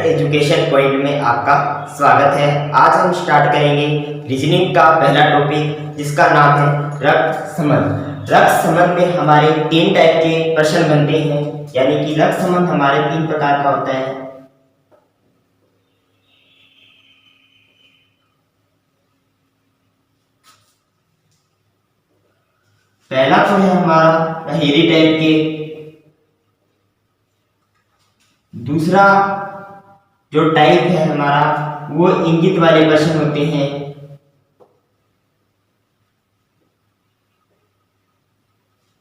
Education point में आपका स्वागत है। आज हम स्टार्ट करेंगे रीजनिंग का पहला टॉपिक, जिसका नाम है रक्त संबंध। रक्त संबंध में हमारे तीन टाइप के प्रश्न बनते हैं, यानी कि रक्त संबंध हमारे तीन प्रकार का होता है। पहला तो है हमारा पहेली टाइप के, दूसरा जो टाइप है हमारा वो इंगित वाले प्रश्न होते हैं,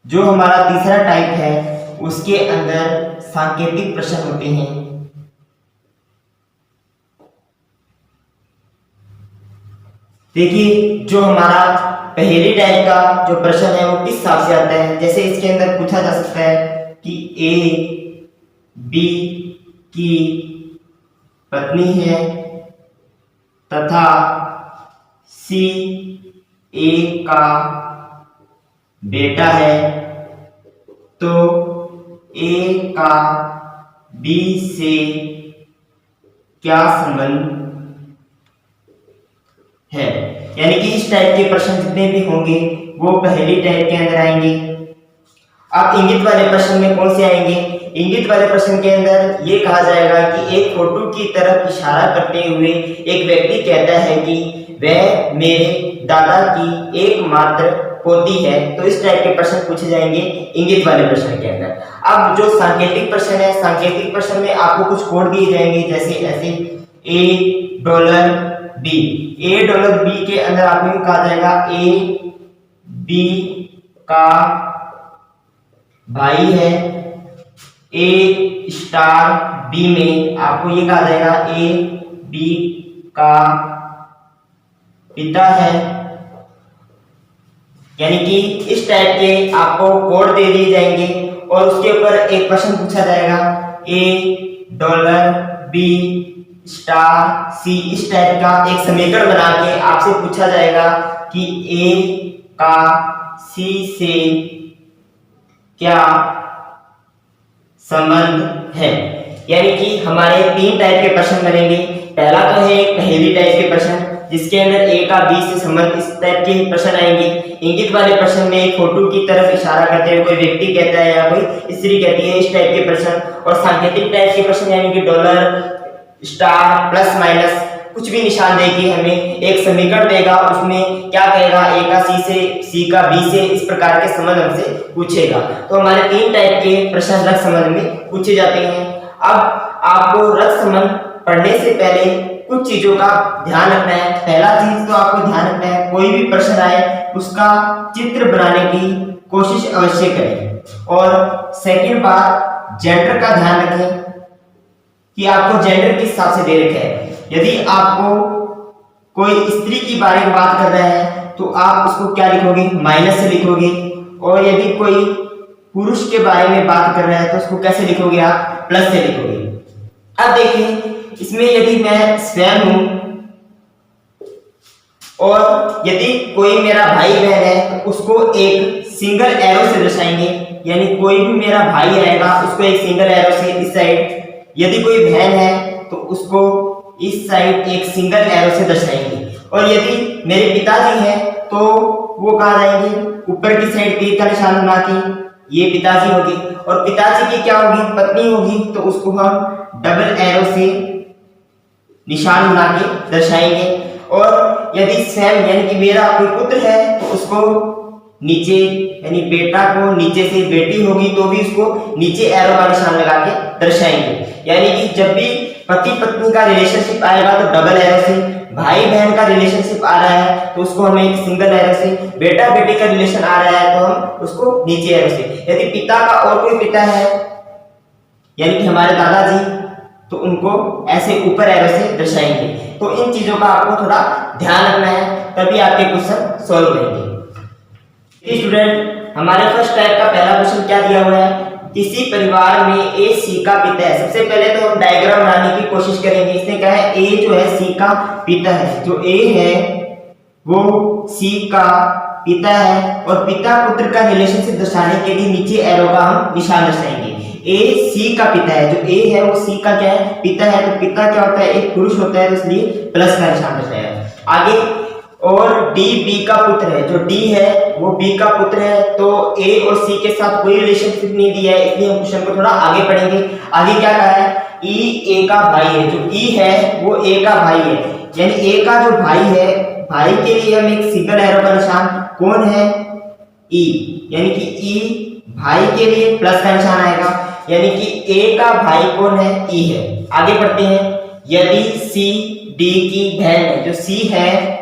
जो हमारा तीसरा टाइप है उसके अंदर सांकेतिक प्रश्न होते हैं। देखिए, जो हमारा पहेली टाइप का जो प्रश्न है वो किस हिसाब से आता है, जैसे इसके अंदर पूछा जा सकता है कि ए बी की पत्नी है तथा सी ए का बेटा है, तो ए का बी से क्या संबंध है। यानी कि इस टाइप के प्रश्न जितने भी होंगे वो पहेली टाइप के अंदर आएंगे। अब इंगित वाले प्रश्न में कौन से आएंगे? इंगित वाले प्रश्न के अंदर ये कहा जाएगा कि एक फोटो की तरफ इशारा करते हुए एक व्यक्ति कहता है कि वह मेरे दादा की एकमात्र पोती है। तो इस टाइप के प्रश्न पूछे जाएंगे इंगित वाले प्रश्न के अंदर। अब जो सांकेतिक प्रश्न है, सांकेतिक प्रश्न में आपको कुछ कोड दिए जाएंगे, जैसे ऐसे $A $B के अंदर आपको कहा जाएगा ए बी का भाई है, ए स्टार बी में आपको ये कहा जाएगा ए बी का पिता है। यानी कि इस टाइप के आपको कोड दे दिए जाएंगे और उसके ऊपर एक प्रश्न पूछा जाएगा $B स्टार सी। इस टाइप का एक समीकरण बना के आपसे पूछा जाएगा कि ए का सी से क्या संबंध है। यानी कि हमारे तीन टाइप के प्रश्न बनेंगे। पहला तो है पहेली टाइप के प्रश्न, जिसके अंदर ए का बी से संबंध इस टाइप के प्रश्न आएंगे। इंगित वाले प्रश्न में एक फोटो की तरफ इशारा करते हुए कोई व्यक्ति कहता है या कोई स्त्री कहती है, इस टाइप के प्रश्न। और सांकेतिक टाइप के प्रश्न यानी कि डॉलर स्टार प्लस माइनस कुछ भी निशान देके हमें एक समीकरण देगा, उसमें क्या कहेगा ए का सी से, सी का बी से, इस प्रकार के संबंध हमसे पूछेगा। तो हमारे तीन टाइप के प्रश्न रक्त संबंध में पूछे जाते हैं। अब आपको रक्त संबंध पढ़ने से पहले कुछ चीजों का ध्यान रखना है। पहला चीज तो आपको ध्यान रखना है, कोई भी प्रश्न आए उसका चित्र बनाने की कोशिश अवश्य करें। और सेकंड बात, जेंडर का ध्यान रखें कि आपको जेंडर किस हिसाब से दे रखा है। यदि आपको कोई स्त्री की बारे में बात कर रहा है तो आप उसको क्या लिखोगे? माइनस से लिखोगे। और यदि कोई पुरुष के बारे में बात कर रहा है तो उसको कैसे लिखोगे? आप प्लस से लिखोगे। अब देखिए, इसमें यदि मैं स्वयं हूं और यदि कोई मेरा भाई बहन है तो उसको एक सिंगल एरो से दर्शाएंगे। यानी कोई भी मेरा भाई आएगा उसको एक सिंगल एरो से इस साइड, यदि कोई बहन है तो उसको इस साइड एक सिंगल एरो से दर्शाएंगे। और यदि मेरे पिताजी हैं तो वो कहाँ जाएंगे? ऊपर की साइड तीर का निशान बना के, ये पिताजी होगी। और पिताजी की क्या होगी? पत्नी होगी, तो उसको हम डबल एरो से निशान बना के दर्शाएंगे। और यदि स्वयं यानी कि मेरा कोई पुत्र है तो उसको नीचे, यानी बेटा को नीचे से बेटी होगी तो भी उसको नीचे एरो का निशान लगा के दर्शाएंगे। यानी कि जब भी पति पत्नी का रिलेशनशिप आएगा तो डबल एरो से, भाई बहन का रिलेशनशिप आ रहा है तो उसको हमें एक सिंगल एरो से, बेटा बेटी का रिलेशन आ रहा है तो हम उसको नीचे एरो से। यदि पिता का और कोई पिता है यानी कि हमारे दादाजी, तो उनको ऐसे ऊपर एरो से दर्शाएंगे। तो इन चीजों का आपको थोड़ा ध्यान रखना है, तभी आपके क्वेश्चन सॉल्व होंगे। स्टूडेंट, हमारे फर्स्ट टाइप का पहला क्वेश्चन क्या दिया हुआ है? किसी परिवार में ए सी का पिता है। सबसे पहले तो हम डायग्राम बनाने की कोशिश करेंगे। इसने कहा है ए जो है सी का पिता है, जो ए है वो सी का पिता है, और पिता पुत्र का रिलेशनशिप दर्शाने के लिए नीचे एरो का हम निशान दर्शाएंगे। ए सी का पिता है, जो ए है वो सी का क्या है, पिता है, तो पिता क्या होता है, एक पुरुष होता है, तो इसलिए प्लस का निशान दर्शाया। आगे और डी बी का पुत्र है, जो डी है वो बी का पुत्र है, तो ए और सी के साथ कोई रिलेशनशिप नहीं दिया है, इसलिए हम क्वेश्चन को थोड़ा आगे पढ़ेंगे। आगे क्या कहा है, ई ए का भाई है, जो ई है वो ए का भाई है, यानी ए का जो भाई है, भाई के लिए हम एक सिंगल एरो का निशान, कौन है, ई, यानी कि ई भाई के लिए प्लस का निशान आएगा, यानी कि ए का भाई कौन है, ई है। आगे बढ़ते हैं, यदि सी डी की बहन है, जो सी है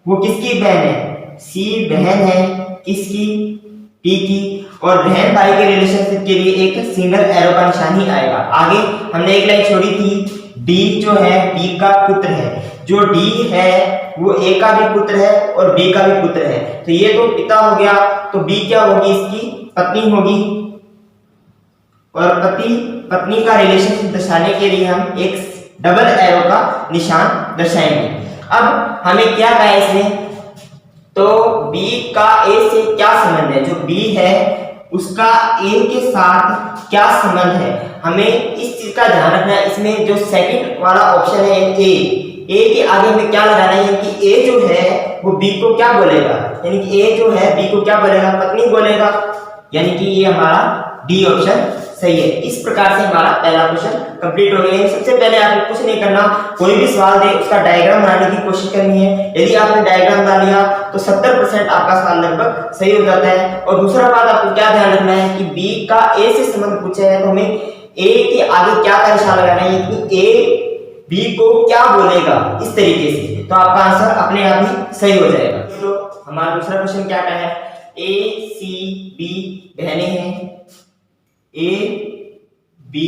वो किसकी बहन है, सी बहन है किसकी, डी की, और बहन भाई के रिलेशनशिप के लिए एक सिंगल एरो का निशान ही आएगा। आगे हमने एक लाइन छोड़ी थी, डी जो है बी का पुत्र है, जो डी है वो ए का भी पुत्र है और बी का भी पुत्र है, तो ये तो पिता हो गया, तो बी क्या होगी, इसकी पत्नी होगी, और पति पत्नी का रिलेशनशिप दर्शाने के लिए हम एक डबल एरो का निशान दर्शाएंगे। अब हमें क्या कहा है इसमें, तो B का A से क्या संबंध है, जो B है उसका A के साथ क्या संबंध है, हमें इस चीज का ध्यान रखना है। इसमें जो सेकंड वाला ऑप्शन है A के आगे हमें क्या लगाना है, यानी कि A जो है वो B को क्या बोलेगा, यानी कि A जो है B को क्या बोलेगा, पत्नी बोलेगा, यानी कि ये हमारा डी ऑप्शन सही है। इस प्रकार से हमारा पहला क्वेश्चन कंप्लीट हो गया। सबसे पहले आपको कुछ नहीं करना, कोई भी सवाल दे उसका डायग्राम बनाने की कोशिश करनी है। यदि आपने डायग्राम बना लिया तो 70% आपका सवाल लगभग सही हो जाता है। और दूसरा बात आपको क्या ध्यान रखना है कि बी का ए से संबंध पूछा है, तो हमें ए के आगे क्या का निशान लगाना है, कि ए बी को क्या बोलेगा, इस तरीके से, तो आपका आंसर अपने आप ही सही हो जाएगा। तो हमारा दूसरा क्वेश्चन क्या का है, ए सी बी बहनें हैं, ए बी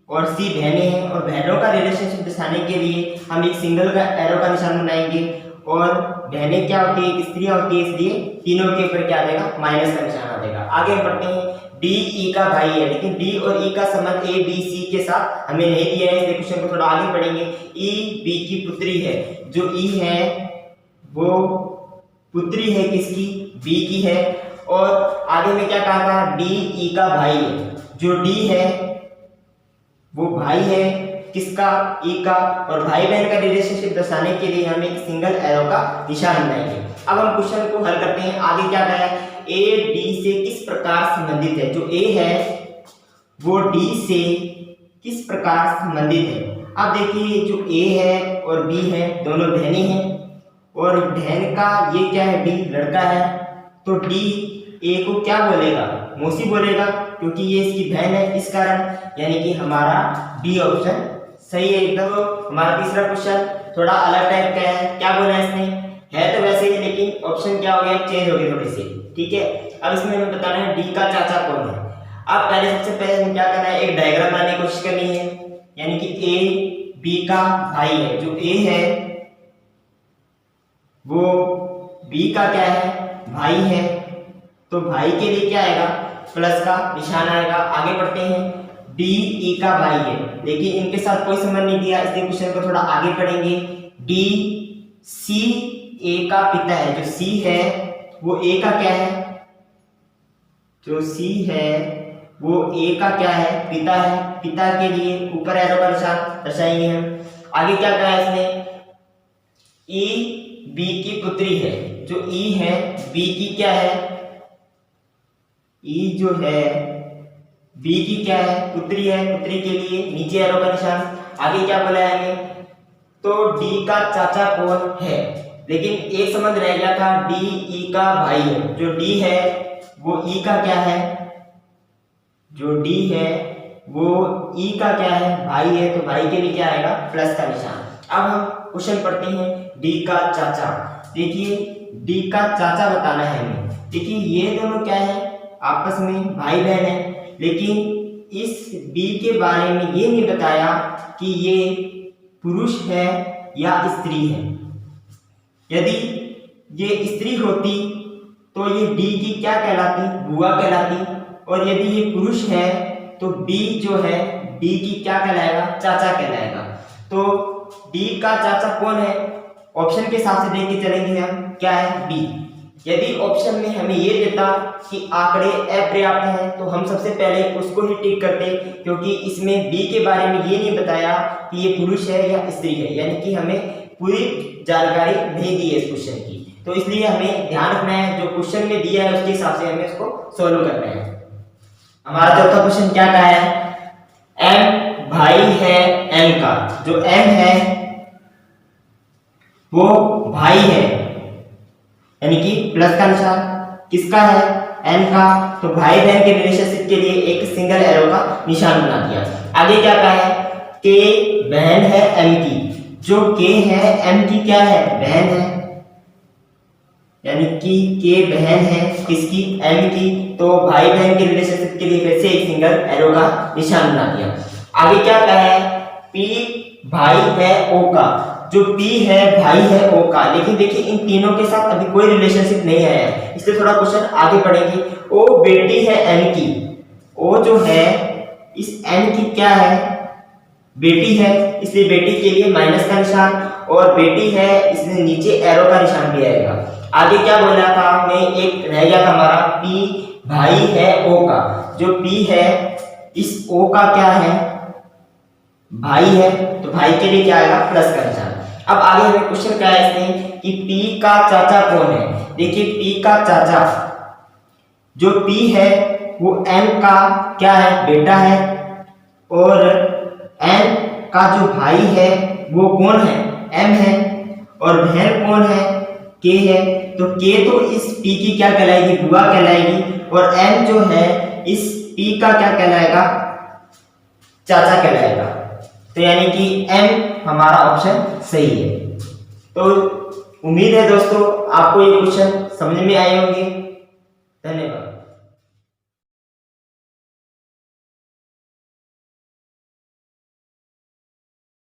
और सी बहनें हैं, और बहनों का रिलेशनशिप दर्शाने के लिए हम एक सिंगल का एरो का निशान बनाएंगे, और बहनें क्या होती है, स्त्रियां होती है, इसलिए तीनों के ऊपर क्या आ जाएगा, माइनस का निशान आ जाएगा। आगे बढ़ते हैं, डी ई का भाई है, लेकिन डी और ई का संबंध ए बी सी के साथ हमें नहीं दिया है, इसलिए क्वेश्चन को थोड़ा आगे पढ़ेंगे। ई बी की पुत्री है, जो ई है वो पुत्री है किसकी, बी की है, और आगे में क्या कहा था, डी ई का भाई है, जो डी है वो भाई है किसका, ई का, और भाई बहन का रिलेशनशिप दर्शाने के लिए हम एक सिंगल एरो का निशान बनाएंगे। अब हम क्वेश्चन को हल करते हैं। आगे क्या कहा है, ए डी से किस प्रकार संबंधित है, जो ए है वो डी से किस प्रकार संबंधित है। अब देखिए, जो ए है और बी है दोनों बहनें हैं, और बहन का ये क्या है, डी लड़का है, तो डी ए को क्या बोलेगा, मौसी बोलेगा, क्योंकि ये इसकी बहन है, इस कारण, यानी कि हमारा डी ऑप्शन सही है एकदम। हमारा तीसरा क्वेश्चन थोड़ा अलग टाइप का है, क्या बोला है इसने, है तो वैसे ही, लेकिन ऑप्शन क्या हो गया, चेंज हो गए थोड़ी सी, ठीक है। अब इसमें हमें बताना है डी का चाचा कौन है। अब पहले सबसे पहले हमें क्या करना है, एक डायग्राम बनाने की कोशिश करनी है, यानी कि ए बी का भाई है, जो ए है वो बी का क्या है, भाई है, तो भाई के लिए क्या आएगा, प्लस का निशान आएगा। आगे बढ़ते हैं, डी ई का भाई है, लेकिन इनके साथ कोई संबंध नहीं दिया, इसलिए क्वेश्चन को थोड़ा आगे पढ़ेंगे। डी सी ए का पिता है, जो सी है वो ए का क्या है, जो सी है वो ए का क्या है, पिता है, पिता के लिए ऊपर एरो का निशान दर्शाएंगे हम। आगे क्या कहा है इसने, ई बी की पुत्री है, जो ई है बी की क्या है, ई जो है बी की क्या है, पुत्री है, पुत्री के लिए नीचे एरो का निशान। आगे क्या बोला है हमें, तो डी का चाचा कौन है, लेकिन एक संबंध रह गया था, डी ई का भाई है, जो डी है वो ई का क्या है, जो डी है वो ई का क्या है, भाई है, तो भाई के लिए क्या आएगा, प्लस का निशान। अब हम क्वेश्चन पढ़ते हैं, डी का चाचा। देखिए, डी का चाचा बताना है हमें। देखिए, ये दोनों क्या है, आपस में भाई बहन है, लेकिन इस बी के बारे में ये नहीं बताया कि ये पुरुष है या स्त्री है। यदि ये स्त्री होती तो ये डी की क्या कहलाती, बुआ कहलाती, और यदि ये पुरुष है तो बी जो है डी की क्या कहलाएगा, चाचा कहलाएगा। तो डी का चाचा कौन है, ऑप्शन के हिसाब से देख के चलेंगे हम, क्या है बी। यदि ऑप्शन में हमें ये देता कि आंकड़े अपर्याप्त हैं तो हम सबसे पहले उसको ही टिक करते, क्योंकि इसमें बी के बारे में ये नहीं बताया कि ये पुरुष है या स्त्री है, यानी कि हमें पूरी जानकारी नहीं दी है इस क्वेश्चन की। तो इसलिए हमें ध्यान रखना है जो क्वेश्चन में दिया है उसके हिसाब से हमें उसको सॉल्व करना है। हमारा चौथा क्वेश्चन क्या कहा है, एम भाई है एम का, जो एम है वो भाई है, यानी कि प्लस का निशान किसका है, एम का, तो भाई बहन के रिलेशनशिप के लिए एक सिंगल एरो का निशान बना दिया। आगे क्या कहा है, के बहन है एम की, जो के है एम की क्या है, बहन है, यानी कि के बहन है किसकी, एम की, तो भाई बहन के रिलेशनशिप के लिए फिर से एक सिंगल एरो का निशान बना दिया। आगे क्या कहा है, पी भाई है ओ का, जो P है भाई है O का, लेकिन देखिए इन तीनों के साथ अभी कोई रिलेशनशिप नहीं आया है, इसलिए थोड़ा क्वेश्चन आगे पढ़ेंगे। O बेटी है N की, O जो है इस N की क्या है, बेटी है, इसलिए बेटी के लिए माइनस का निशान, और बेटी है इसलिए नीचे एरो का निशान भी आएगा। आगे क्या बोला था हमने, एक रह गया था हमारा P भाई है O का, जो P है इस O का क्या है, भाई है, तो भाई के लिए क्या आएगा, प्लस का निशान। अब आगे हमें क्वेश्चन क्या है इसमें कि P का चाचा कौन है। देखिए P का चाचा जो P है वो M का क्या है, बेटा है, और M का जो भाई है वो कौन है, M है, और बहन कौन है, K है, तो K तो इस P की क्या कहलाएगी, बुआ कहलाएगी, और M जो है इस P का क्या कहलाएगा, चाचा कहलाएगा। तो यानी कि M हमारा ऑप्शन सही है। तो उम्मीद है दोस्तों आपको ये क्वेश्चन समझ में आए होंगे।